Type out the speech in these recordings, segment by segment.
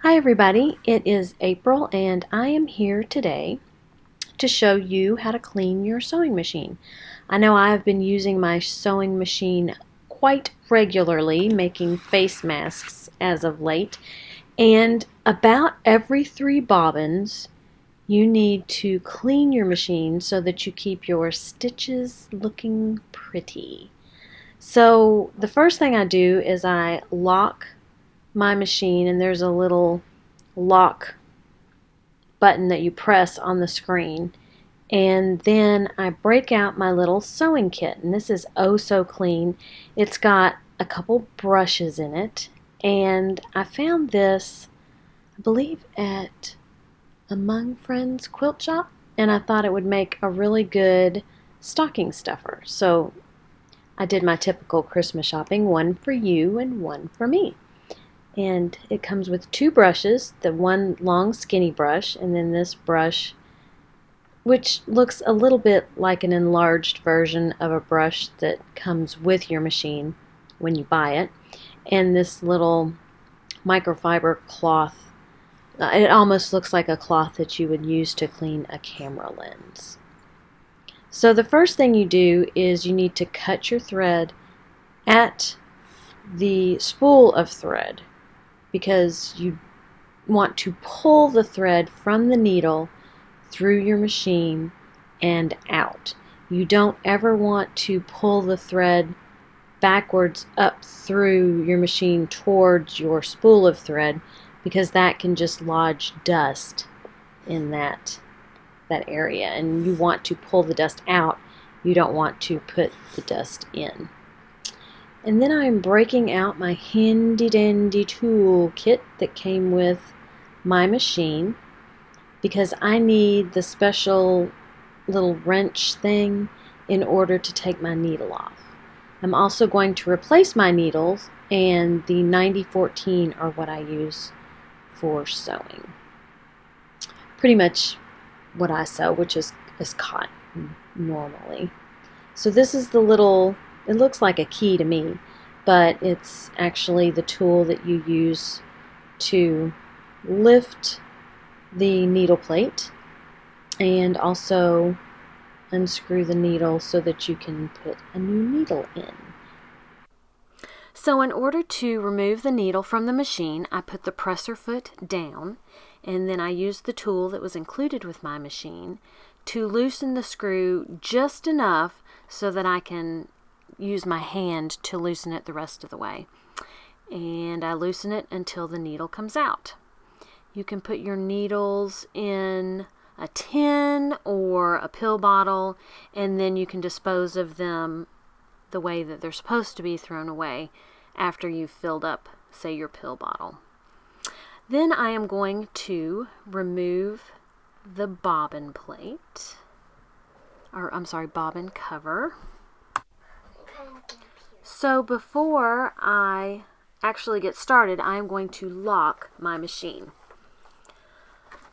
Hi everybody, it is April and I am here today to show you how to clean your sewing machine. I know I have been using my sewing machine quite regularly, making face masks as of late, and about every 3 bobbins you need to clean your machine so that you keep your stitches looking pretty. So the first thing I do is I lock my machine, and there's a little lock button that you press on the screen, and then I break out my little sewing kit, and this is oh so clean. It's got a couple brushes in it, and I found this, I believe, at Among Friends quilt shop, and I thought it would make a really good stocking stuffer. So I did my typical Christmas shopping, one for you and one for me. And it comes with 2 brushes, the one long skinny brush, and then this brush, which looks a little bit like an enlarged version of a brush that comes with your machine when you buy it, and this little microfiber cloth. It almost looks like a cloth that you would use to clean a camera lens. So the first thing you do is you need to cut your thread at the spool of thread, because you want to pull the thread from the needle through your machine and out. You don't ever want to pull the thread backwards up through your machine towards your spool of thread, because that can just lodge dust in that area, and you want to pull the dust out. You don't want to put the dust in. And then I'm breaking out my handy dandy tool kit that came with my machine, because I need the special little wrench thing in order to take my needle off. I'm also going to replace my needles, and the 9014 are what I use for sewing. Pretty much what I sew, which is cotton normally. So this is the little, it looks like a key to me, but it's actually the tool that you use to lift the needle plate and also unscrew the needle so that you can put a new needle in. So in order to remove the needle from the machine, I put the presser foot down, and then I used the tool that was included with my machine to loosen the screw just enough so that I can use my hand to loosen it the rest of the way. And I loosen it until the needle comes out. You can put your needles in a tin or a pill bottle, and then you can dispose of them the way that they're supposed to be thrown away after you've filled up, say, your pill bottle. Then I am going to remove the bobbin plate, or I'm sorry, bobbin cover. So before I actually get started, I am going to lock my machine.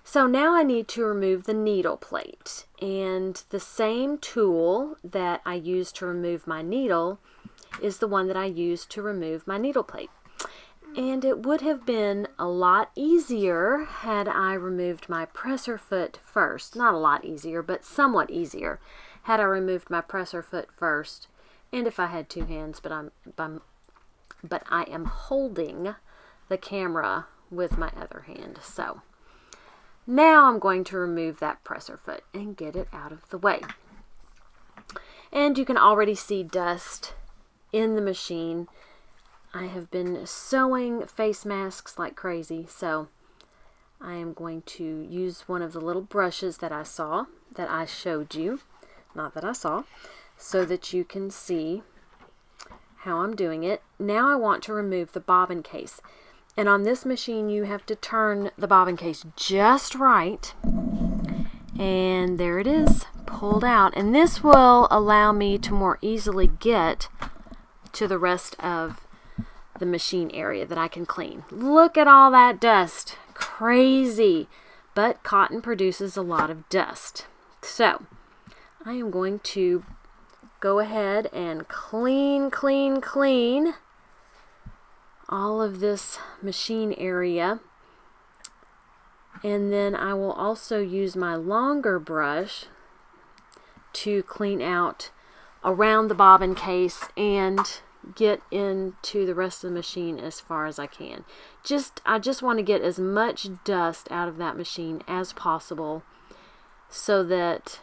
So now I need to remove the needle plate, and the same tool that I use to remove my needle is the one that I use to remove my needle plate. And it would have been a lot easier had I removed my presser foot first. Not a lot easier, but somewhat easier had I removed my presser foot first. And if I had 2 hands, but I am holding the camera with my other hand. So now I'm going to remove that presser foot and get it out of the way. And you can already see dust in the machine. I have been sewing face masks like crazy, so I am going to use one of the little brushes that I showed you, not that I saw, so that you can see how I'm doing it. Now I want to remove the bobbin case. And on this machine, you have to turn the bobbin case just right. And there it is, pulled out. And this will allow me to more easily get to the rest of the machine area that I can clean. Look at all that dust. Crazy. But cotton produces a lot of dust. So I am going to go ahead and clean all of this machine area And then I will also use my longer brush to clean out around the bobbin case and get into the rest of the machine as far as I can. I just want to get as much dust out of that machine as possible so that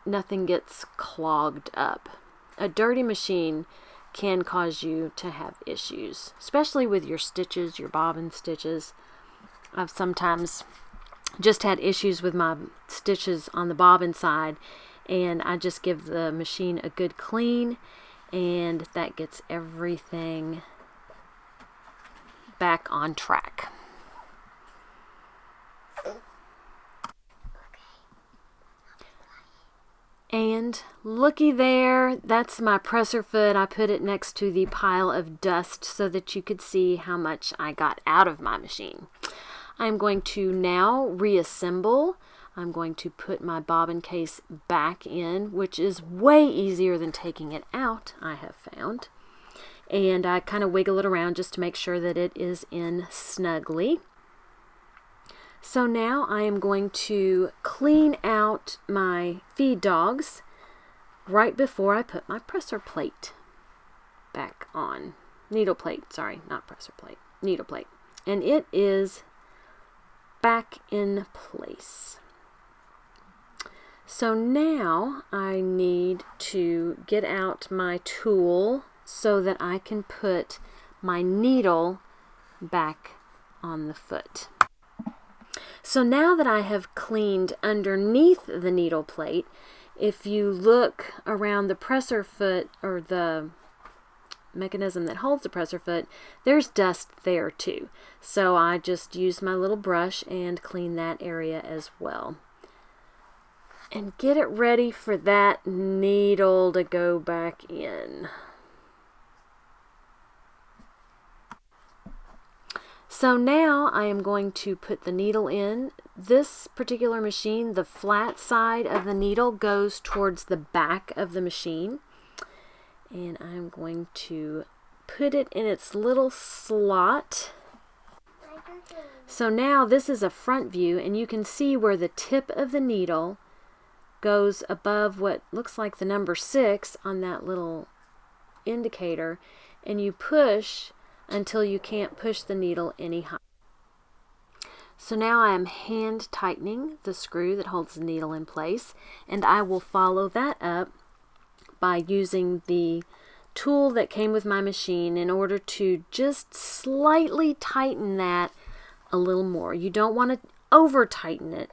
nothing gets clogged up. A dirty machine can cause you to have issues, especially with your stitches, your bobbin stitches. I've sometimes just had issues with my stitches on the bobbin side, and I just give the machine a good clean, and that gets everything back on track. And looky there, that's my presser foot. I put it next to the pile of dust so that you could see how much I got out of my machine. I'm going to now reassemble. I'm going to put my bobbin case back in, which is way easier than taking it out, I have found. And I kind of wiggle it around just to make sure that it is in snugly. So now I am going to clean out my feed dogs right before I put my presser plate back on. Needle plate, sorry, not presser plate, needle plate. And it is back in place. So now I need to get out my tool so that I can put my needle back on the foot. So now that I have cleaned underneath the needle plate, if you look around the presser foot, or the mechanism that holds the presser foot, there's dust there too. So I just use my little brush and clean that area as well. And get it ready for that needle to go back in. So now I am going to put the needle in. This particular machine, the flat side of the needle goes towards the back of the machine. And I'm going to put it in its little slot. So now this is a front view, and you can see where the tip of the needle goes above what looks like the number 6 on that little indicator, and you push until you can't push the needle any higher. So now I am hand tightening the screw that holds the needle in place, and I will follow that up by using the tool that came with my machine in order to just slightly tighten that a little more. You don't want to over tighten it,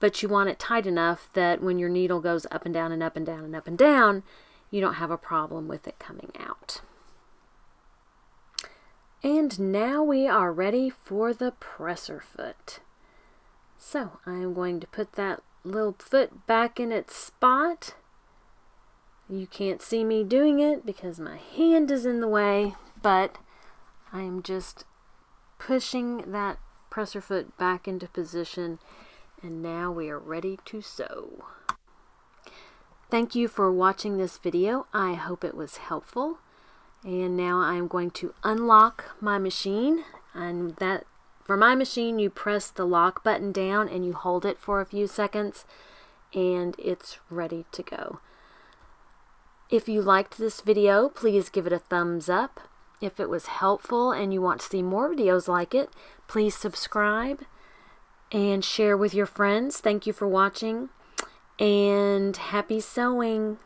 but you want it tight enough that when your needle goes up and down and up and down and up and down, you don't have a problem with it coming out. And now we are ready for the presser foot. So I am going to put that little foot back in its spot. You can't see me doing it because my hand is in the way, but I am just pushing that presser foot back into position, and now we are ready to sew. Thank you for watching this video. I hope it was helpful. And now I'm going to unlock my machine, and that for my machine you press the lock button down and you hold it for a few seconds and it's ready to go. If you liked this video, please give it a thumbs up. If it was helpful and you want to see more videos like it, please subscribe and share with your friends. Thank you for watching, and happy sewing!